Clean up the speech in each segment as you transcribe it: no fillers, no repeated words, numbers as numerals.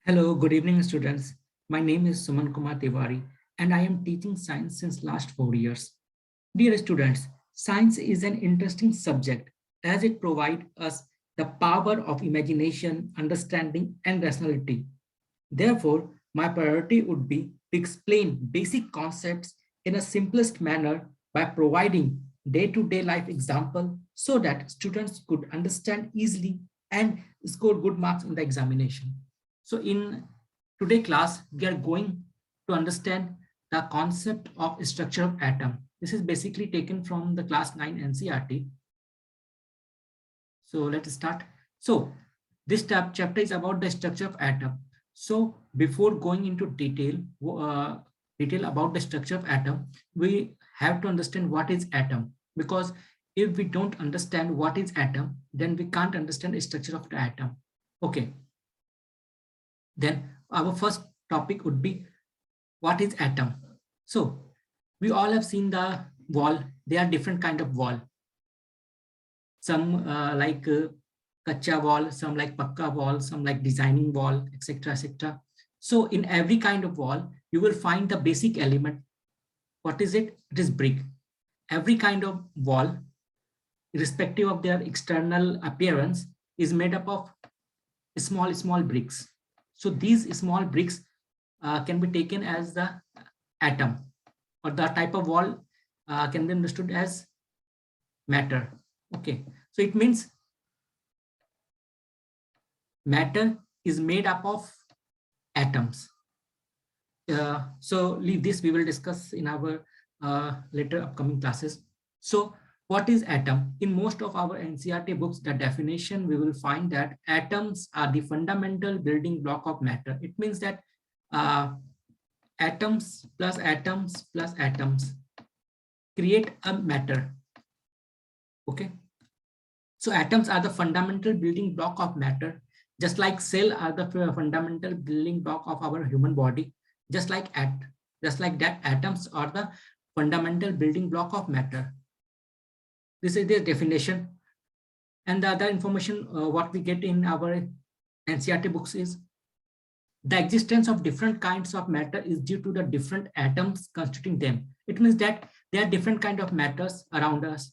Hello, good evening, students. My name is Suman Kumar Tiwari, and I am teaching science since last 4 years. Dear students, science is an interesting subject as it provides us the power of imagination, understanding, and rationality. Therefore, my priority would be to explain basic concepts in a simplest manner by providing day-to-day life example so that students could understand easily and score good marks in the examination. So in today's class, we are going to understand the concept of structure of atom. This is basically taken from the class 9 NCERT. So let's start. So this chapter is about the structure of atom. So before going into detail about the structure of atom, we have to understand what is atom, because if we don't understand what is atom, then we can't understand the structure of the atom. Okay. Then our first topic would be what is atom. So we all have seen the wall. There are different kind of wall. Some like kacha wall, some like pakka wall, some like designing wall, etc., etc. So in every kind of wall, you will find the basic element. What is it? It is brick. Every kind of wall, irrespective of their external appearance, is made up of small bricks. So these small bricks can be taken as the atom, or the type of wall can be understood as matter. Okay, so it means matter is made up of atoms. So leave this, we will discuss in our later upcoming classes. So what is atom? In most of our NCERT books, the definition we will find that atoms are the fundamental building block of matter. It means that atoms plus atoms plus atoms create a matter. Okay, so atoms are the fundamental building block of matter, just like cell are the fundamental building block of our human body. Just like that, atoms are the fundamental building block of matter. This is their definition. And the other information what we get in our NCERT books is the existence of different kinds of matter is due to the different atoms constituting them. It means that there are different kind of matters around us.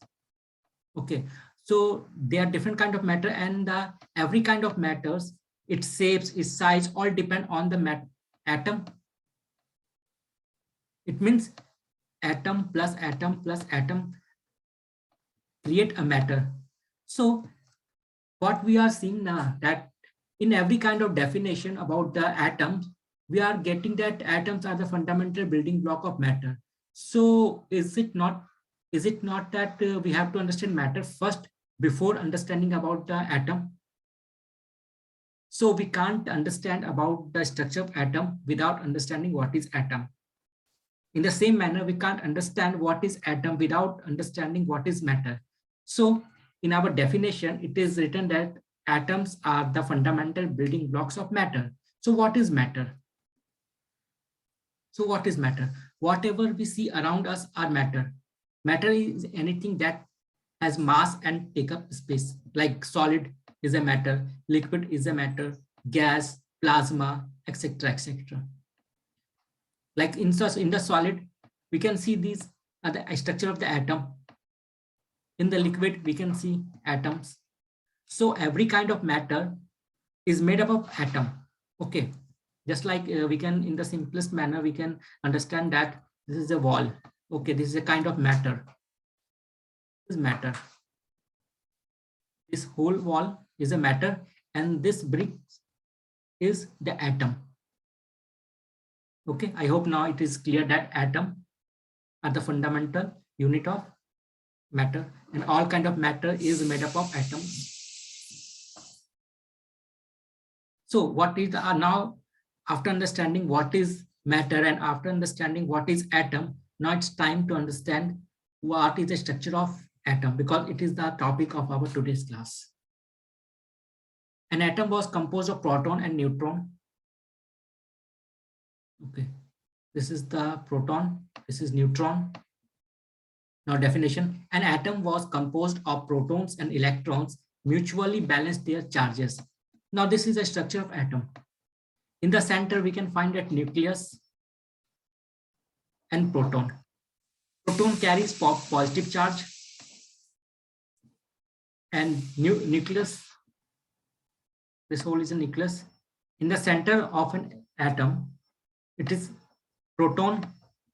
Okay, so there are different kind of matter, and every kind of matters, its shapes, its size, all depend on the atom. It means atom plus atom create a matter. So what we are seeing now, that in every kind of definition about the atoms, we are getting that atoms are the fundamental building block of matter. So is it not that we have to understand matter first before understanding about the atom? So we can't understand about the structure of atom without understanding what is atom. In the same manner, we can't understand what is atom without understanding what is matter. So in our definition, it is written that atoms are the fundamental building blocks of matter. So what is matter? So what is matter? Whatever we see around us are matter. Matter is anything that has mass and take up space, like solid is a matter, liquid is a matter, gas, plasma, etc., etc. Like in the solid, we can see these are the structure of the atom. In the liquid, we can see atoms. So every kind of matter is made up of atom. Okay, just like we can, in the simplest manner, we can understand that this is a wall. Okay, this is a kind of matter. This is matter. This whole wall is a matter, and this brick is the atom. Okay, I hope now it is clear that atom are the fundamental unit of matter, and all kind of matter is made up of atoms. So what is now, after understanding what is matter and after understanding what is atom, now it's time to understand what is the structure of atom, because it is the topic of our today's class. An atom was composed of proton and neutron. Okay, this is the proton, this is neutron. Now definition, an atom was composed of protons and electrons mutually balanced their charges. Now this is the structure of atom. In the center, we can find that nucleus and proton. Proton carries positive charge, and nucleus, this hole is a nucleus. In the center of an atom, it is proton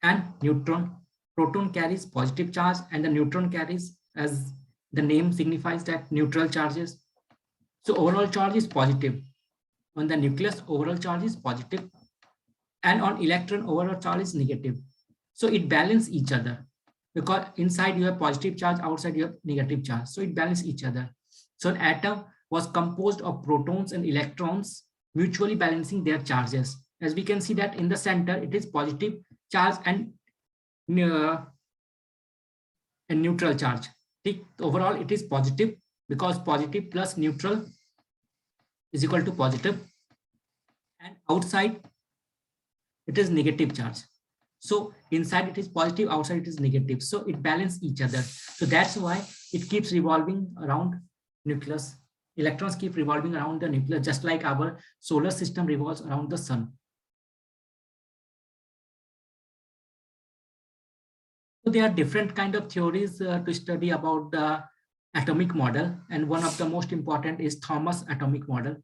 and neutron. Proton carries positive charge and the neutron carries, as the name signifies, that neutral charges. So overall charge is positive. On the nucleus, overall charge is positive, and on electron, overall charge is negative. So it balances each other, because inside you have positive charge, outside you have negative charge. So it balances each other. So an atom was composed of protons and electrons mutually balancing their charges. As we can see that in the center, it is positive charge and neutral charge. Overall, it is positive, because positive plus neutral is equal to positive, and outside it is negative charge. So inside it is positive, outside it is negative. So it balances each other. So that's why it keeps revolving around nucleus. Electrons keep revolving around the nucleus, just like our solar system revolves around the sun. So there are different kind of theories to study about the atomic model, and one of the most important is Thomas atomic model.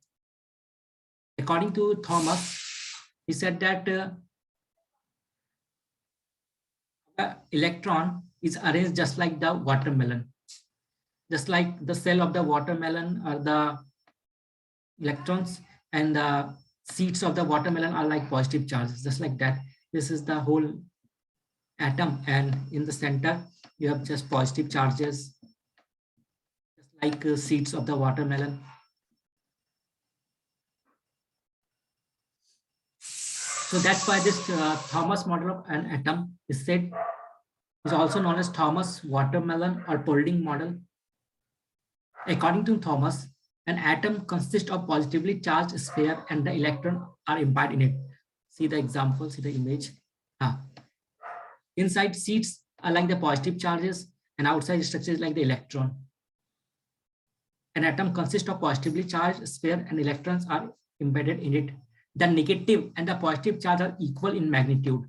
According to Thomas, he said that the electron is arranged just like the watermelon. Just like the cell of the watermelon are the electrons, and the seeds of the watermelon are like positive charges, just like that. This is the whole atom, and in the center you have just positive charges, just like seeds of the watermelon. So that's why this Thomas model of an atom is said, is also known as Thomas watermelon or Paulding model. According to Thomas, an atom consists of positively charged sphere and the electron are imbibed in it. See the example, see the image. Inside seeds are like the positive charges, and outside structure is like the electron. An atom consists of positively charged sphere and electrons are embedded in it. The negative and the positive charge are equal in magnitude.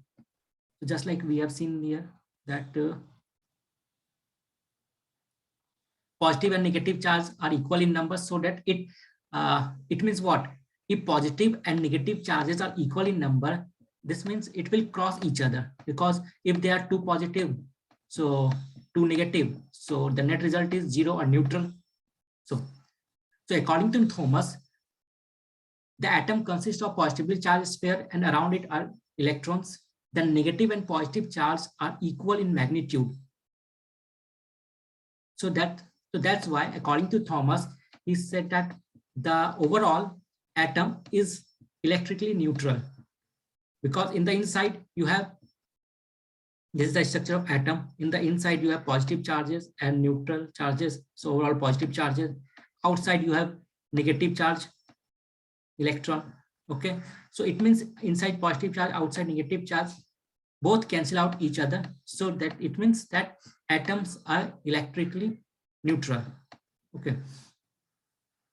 So just like we have seen here, that positive and negative charge are equal in numbers, so that it means what? If positive and negative charges are equal in number, this means it will cross each other, because if they are two positive, so two negative, so the net result is zero or neutral. So according to Thomas, the atom consists of positively charged sphere and around it are electrons. The negative and positive charge are equal in magnitude. So that's why, according to Thomas, he said that the overall atom is electrically neutral, because in the inside you have, this is the structure of atom. In the inside you have positive charges and neutral charges, so overall positive charges. Outside you have negative charge, electron. Okay, so it means inside positive charge, outside negative charge, both cancel out each other, so that it means that atoms are electrically neutral. Okay,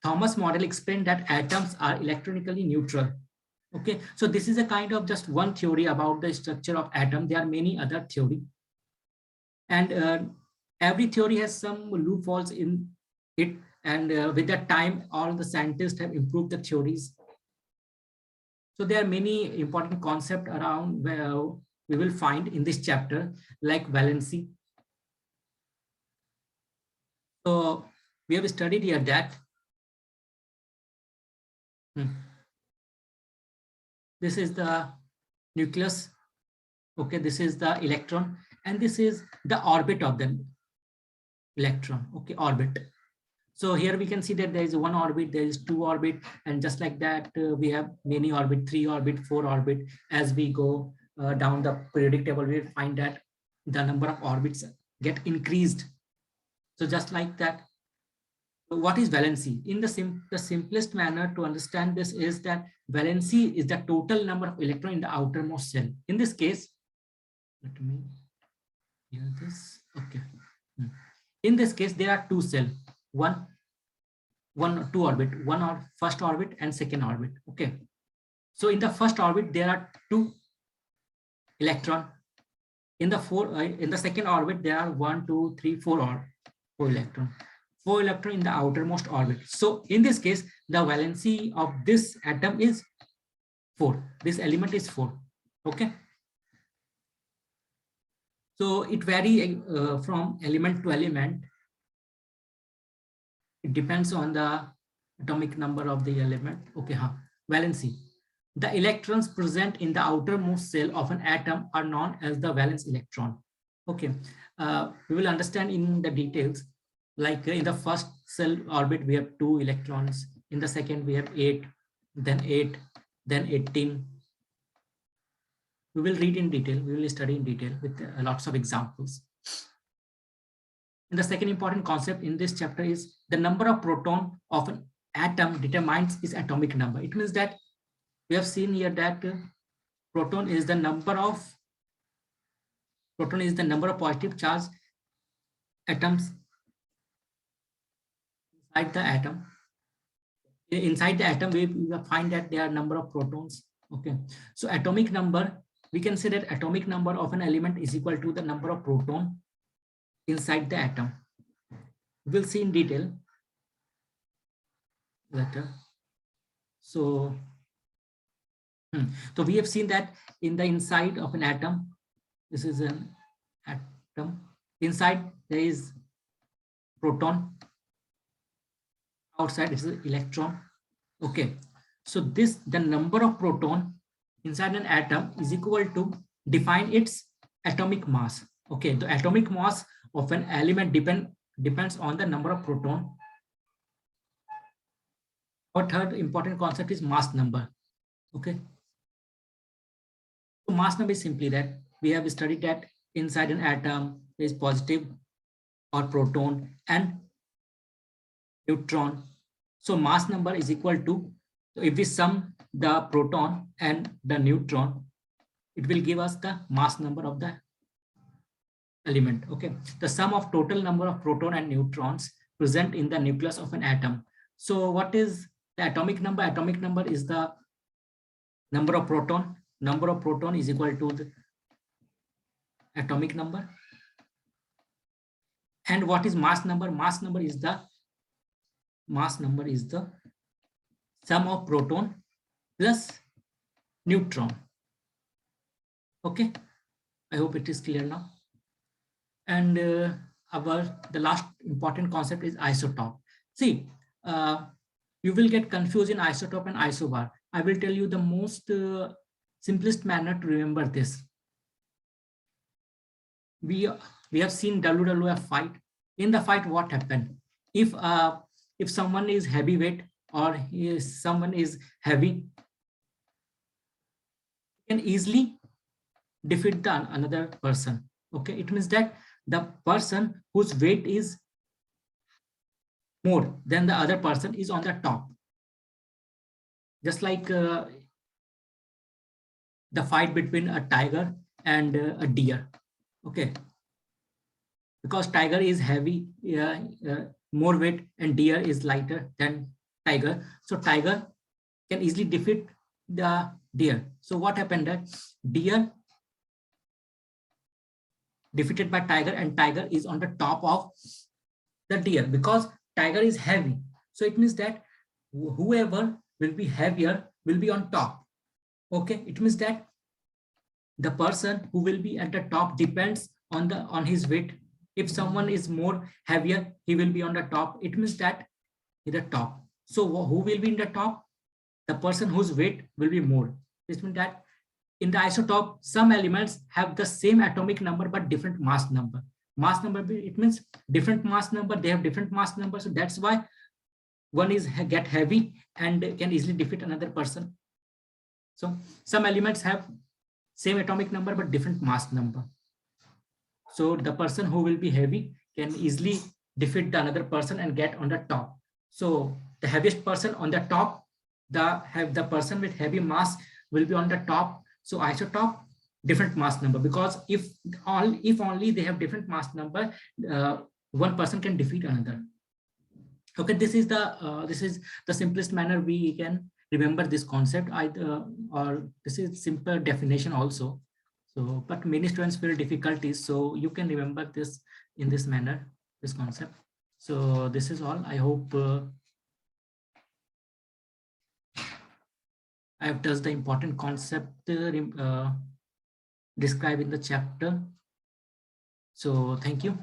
Thomas model explained that atoms are electronically neutral. Okay, so this is a kind of just one theory about the structure of atom. There are many other theory, and every theory has some loopholes in it, and with that time all the scientists have improved the theories. So there are many important concepts around where we will find in this chapter, like valency. So we have studied here that this is the nucleus. Okay, this is the electron, and this is the orbit of the electron. Okay, orbit. So here we can see that there is one orbit, there is two orbit, and just like that we have many orbit, 3 orbit, 4 orbit. As we go down the periodic table, we find that the number of orbits get increased. So just like that, what is valency? In the simplest manner to understand this is that valency is the total number of electrons in the outermost shell. In this case, let me hear this. Okay. In this case, there are two cells, two orbit, first orbit and second orbit. Okay. So in the first orbit, there are 2 electrons. In the second orbit, there are 1, 2, 3, 4 or 4 electrons. 4 electrons in the outermost orbit. So in this case, the valency of this atom is 4. This element is 4. Okay. So it varies from element to element. It depends on the atomic number of the element. Okay, valency. The electrons present in the outermost shell of an atom are known as the valence electron. Okay, we will understand in the details. Like in the first shell orbit, we have 2 electrons. In the second, we have 8, then 8, then 18. We will read in detail. We will study in detail with lots of examples. And the second important concept in this chapter is the number of proton of an atom determines its atomic number. It means that we have seen here that proton is the number of positive charge atoms inside the atom. Inside the atom, we find that there are number of protons. Okay, so atomic number, we can say that atomic number of an element is equal to the number of proton inside the atom. We'll see in detail later. So we have seen that in the inside of an atom, this is an atom. Inside there is proton. Outside is an electron. Okay, so the number of proton inside an atom is equal to define its atomic mass. Okay, the atomic mass of an element depends on the number of proton. Our third important concept is mass number. Okay, so mass number is simply that we have studied that inside an atom there is positive or proton and neutron. So mass number is equal to, if we sum the proton and the neutron, it will give us the mass number of the element. Okay, the sum of total number of proton and neutrons present in the nucleus of an atom. So what is the atomic number? Atomic number is the number of proton. Number of proton is equal to the atomic number. And what is mass number? Mass number is the sum of proton plus neutron. Okay, I hope it is clear now. And the last important concept is isotope. See, you will get confused in isotope and isobar. I will tell you the most simplest manner to remember this. We have seen WWF fight. In the fight, what happened? If someone is heavyweight or someone is heavy, can easily defeat another person. Okay, it means that the person whose weight is more than the other person is on the top. Just like the fight between a tiger and a deer. Okay, because tiger is heavy, more weight, and deer is lighter than tiger. So tiger can easily defeat the deer. So what happened? That deer defeated by tiger, and tiger is on the top of the deer because tiger is heavy. So it means that whoever will be heavier will be on top. Okay, it means that the person who will be at the top depends on his weight. If someone is more heavier, he will be on the top. It means that in the top. So who will be in the top? The person whose weight will be more. This means that in the isotope, some elements have the same atomic number but different mass number. Mass number, it means different mass number. They have different mass number. So that's why one is get heavy and can easily defeat another person. So some elements have same atomic number but different mass number. So the person who will be heavy can easily defeat the another person and get on the top. So the heaviest person on the top, the person with heavy mass will be on the top. So isotope, different mass number, because if only they have different mass number, one person can defeat another. Okay, this is the simplest manner we can remember this concept. Or this is simple definition also. So, but many students feel difficulties. So you can remember this in this manner, this concept. So this is all. I hope I have touched the important concept described in the chapter. So thank you.